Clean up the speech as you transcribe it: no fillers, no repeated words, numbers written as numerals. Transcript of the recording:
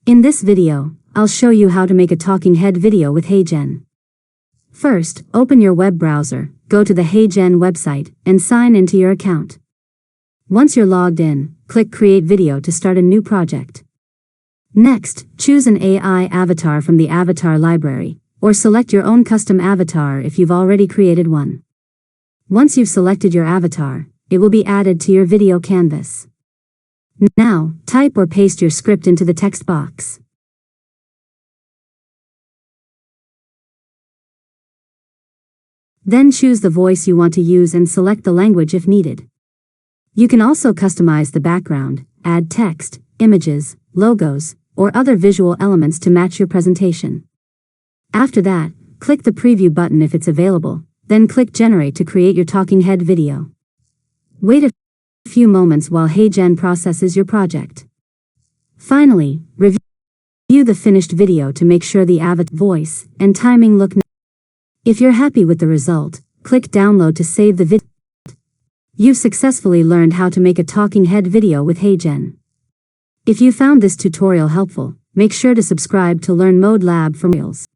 In this video, I'll show you how to make a talking head video with HeyGen. First, open your web browser, go to the HeyGen website, and sign into your account. Once you're logged in, click Create Video to start a new project. Next, choose an AI avatar from the avatar library, or select your own custom avatar if you've already created one. Once you've selected your avatar, it will be added to your video canvas. Now, type or paste your script into the text box. Then choose the voice you want to use and select the language if needed. You can also customize the background, add text, images, logos, or other visual elements to match your presentation. After that, click the preview button if it's available, then click Generate to create your talking head video. Wait a few moments while HeyGen processes your project. Finally, review the finished video to make sure the avatar voice and timing look nice. If you're happy with the result, click Download to save the video. You've successfully learned how to make a talking head video with HeyGen. If you found this tutorial helpful, make sure to subscribe to Learn Mode Lab for more tutorials.